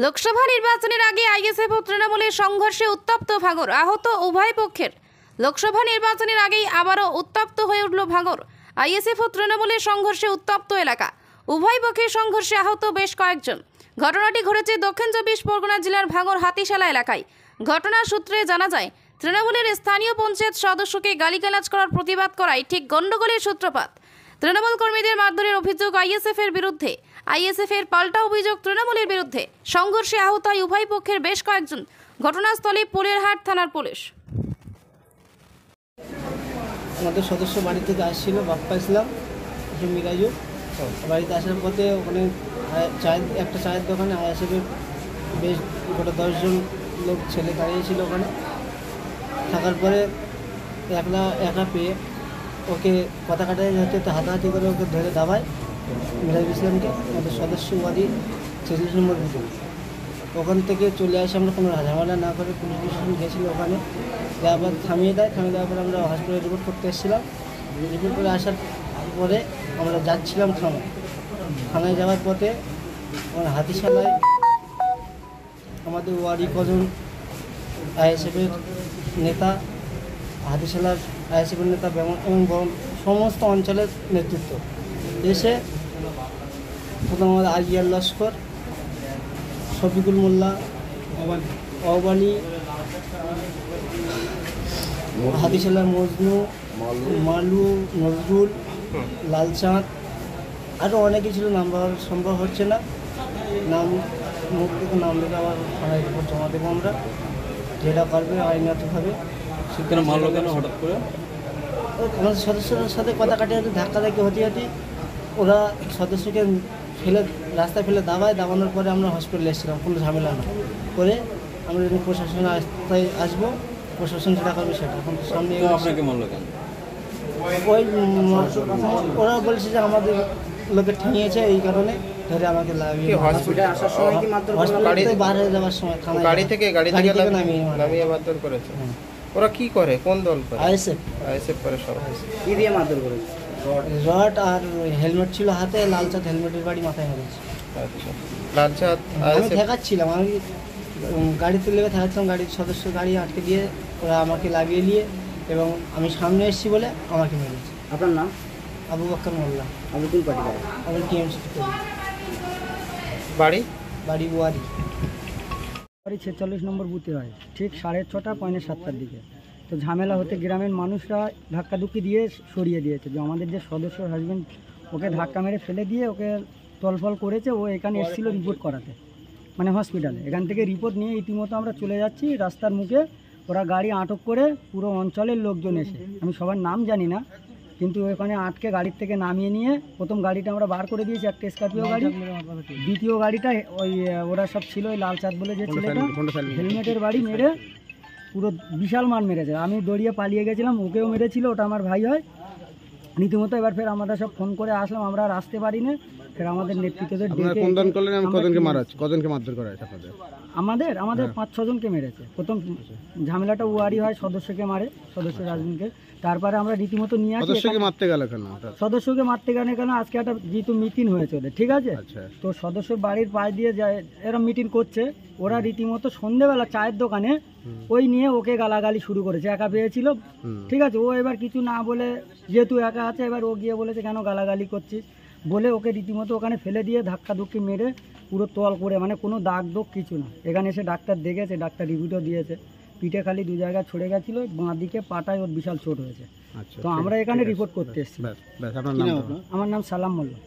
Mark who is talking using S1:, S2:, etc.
S1: লোকসভা নির্বাচনের আগে আইএসএফ ও তৃণমূলের সংঘর্ষে উত্তপ্ত ভাঙড়, আহত উভয় পক্ষের। লোকসভা নির্বাচনের আগেই আবারও উত্তপ্ত হয়ে উঠল ভাঙড়। আইএসএফ ও তৃণমূলের সংঘর্ষে উত্তপ্ত এলাকা, উভয় পক্ষের সংঘর্ষে আহত বেশ কয়েকজন। ঘটনাটি ঘটেছে দক্ষিণ 24 পরগনা জেলার ভাঙড় হাতিশালা এলাকায়। ঘটনার সূত্রে জানা যায়, তৃণমূলের স্থানীয় পঞ্চায়েত সদস্যকে গালিগালাজ করার প্রতিবাদ করায় ঠিক গন্ডগোলের সূত্রপাত। তৃণমূল কর্মীদের মারধরের অভিযোগ আইএসএফ এর বিরুদ্ধে, আইএসএফ এর পাল্টা অভিযোগ তৃণমূলের বিরুদ্ধে। সংঘর্ষে আহত হয় উভয় পক্ষের বেশ কয়েকজন। ঘটনাস্থলে পোলেরহাট থানার পুলিশ।
S2: আমাদের সদস্য বাড়ি থেকে আসছিল, বাপ্পা ইসলাম মিরাজু। বাড়িতে আসার পথে ওখানে একটা চায়ের দোকানে আইএসএফের বেশ গোটা 10 জন লোক ছেলে দাঁড়িয়েছিল। ওখানে থাকার পরে একা পেয়ে ওকে কথা কাটাই হচ্ছে, তো হাতাহাতি করে ওকে ধরে দাবায় মিরাজুল ইসলামকে। আমাদের সদস্য বাড়ি 46 নম্বর বুথে। ওখান থেকে চলে আসে, আমরা কোনো ঝামেলা না করে পুলিশ স্টেশন গেছিলো। ওখানে আবার থামিয়ে দেওয়ার পরে আমরা হসপিটালে রিপোর্ট করতে এসেছিলাম। রিপোর্ট করে আসার পরে আমরা যাচ্ছিলাম থানায় যাওয়ার পথে আমার হাতিশালায় আমাদের ওয়ারি কজন আইএসএফের নেতা, হাতিশালার আইএসএফের নেতা এবং সমস্ত অঞ্চলের নেতৃত্ব এসে প্রথম আমাদের আজিয়ার লস্কর, শফিকুল মোল্লা, অবানি, হাতিশালার মজনু, মালু, নজরুল, লালচাঁদ, আরও অনেকে ছিল। নাম বলার সম্ভব হচ্ছে না, মুখ থেকে নাম লেগে আবার থানায় রিপোর্ট জমা দেবো আমরা, যেটা পারবে আইনগতভাবে।
S3: সেখানে মারলো কেন হঠাৎ করে?
S2: আমাদের সদস্যদের সাথে কথা কাটিয়ে ধাক্কাধাক্কি হতে ওরা সদস্যকে রাস্তায় ফেলে দাবানোর পরে আমরা হসপিটালে এসেছিলাম, কোনো ঝামেলা না করে। আমরা যখন প্রশাসনে আসবো, প্রশাসন যেটা করবে সেটা। এখন সামনে
S3: আপনাকে মারলো কেন?
S2: ওই ওরা বলছে যে আমাদের লোকে ঠেঙিয়েছে, এই কারণে ধরে আমাকে লাগিয়ে
S4: হসপিটালে আসার সময় কি মারধর
S2: হসপিটালে বার হয়ে যাওয়ার সময়
S4: গাড়ি থেকে নামিয়ে মারধর করেছে? ওরা কি করে, কোন দল করে? আইএসএফ করে। সব কি দিয়ে মারধর করেছে?
S2: রড আর হেলমেট ছিল হাতে, লালচাঁদ হেলমেটের বাড়ি মাথায় মেরেছে।
S4: আচ্ছা, লালচাঁদ
S2: আমি ঠেকাচ্ছিলাম, আমি গাড়িতে লেগে ঠেকাচ্ছিলাম, গাড়ির সদস্য গাড়ি আটকে দিয়ে ওরা আমাকে লাগিয়ে নিয়ে, এবং আমি সামনে এসেছি বলে আমাকে মেরেছে।
S4: আপনার নাম?
S2: আবু বকর মোল্লা।
S4: আপনি কোন পার্টি করেন?
S2: আমি টিএমসি করি।
S4: বাড়ি
S2: ওয়ারি
S5: 46 নম্বর বুথে হয়, ঠিক 6:30 পৌনে 7টার দিকে। তো ঝামেলা হতে গ্রামের মানুষরা ধাক্কাধুক্কি দিয়ে সরিয়ে দিয়েছে। যে আমাদের যে সদস্য হাজব্যান্ড, ওকে ধাক্কা মেরে ফেলে দিয়ে ওকে তলফল করেছে। ও এখানে এসেছিল রিপোর্ট করাতে, মানে হসপিটালে। এখান থেকে রিপোর্ট নিয়ে ইতিমধ্যে আমরা চলে যাচ্ছি। রাস্তার মুখে ওরা গাড়ি আটক করে, পুরো অঞ্চলের লোকজন এসে, আমি সবার নাম জানি না, কিন্তু ওখানে আটকে গাড়ির থেকে নামিয়ে নিয়ে প্রথম গাড়িটা আমরা বার করে দিয়েছি, একটা স্করপিও গাড়ি। দ্বিতীয় গাড়িটা ওই ওরা সব ছিল, ওই লালচাঁদ বলে যে ছেলেটা, হেলমেটের বাড়ি মেরে পুরো বিশাল মান মেরেছে। আমি দৌড়িয়ে পালিয়ে গেছিলাম, ওকেও মেরেছিল, ওটা আমার ভাই হয় রীতিমতো। এবার ফের আমরা সব ফোন করে আসলাম, আমরা আর আসতে পারি না। ফের আমাদের নেতৃত্বদের ডেকে
S4: কজনকে মারধর করা হয়েছে আপনাদের?
S5: আমাদের 5-6 জনকে মেরেছে। প্রথম ঝামেলাটা ওয়ারি হয়, সদস্যকে মারে, সদস্য রাজনীতিকে। তারপরে আমরা রীতিমতো নিয়ে আসি।
S4: সদস্যকে মারতে গেল
S5: কেন আজকে একটা যেহেতু মিটিং হয়েছে ওদের, ঠিক আছে, তো সদস্য বাড়ির পাশ দিয়ে যায়, এরা মিটিং করছে। ওরা রীতিমতো সন্ধ্যেবেলা চায়ের দোকানে ওই নিয়ে ওকে গালাগালি শুরু করেছে। একা পেয়েছিল, ঠিক আছে। ও এবার কিছু না বলে, যেহেতু একা আছে, এবার ও গিয়ে বলেছে কেন গালাগালি করছিস বলে ওকে রীতিমতো ওখানে ফেলে দিয়ে ধাক্কাধুক্কি মেরে পুরো তল করে, মানে কোনো দাগ দোগ কিছু না। এখানে এসে ডাক্তার দেখেছে, ডাক্তার রিভিউও দিয়েছে। পিঠে খালি 2 জায়গায় ছড়ে গেছিলো, বাঁ দিকে পাটায় ওর বিশাল চোট হয়েছে। তো আমরা এখানে রিপোর্ট করতে এসেছি। আমার নাম সালাম মোল্লা।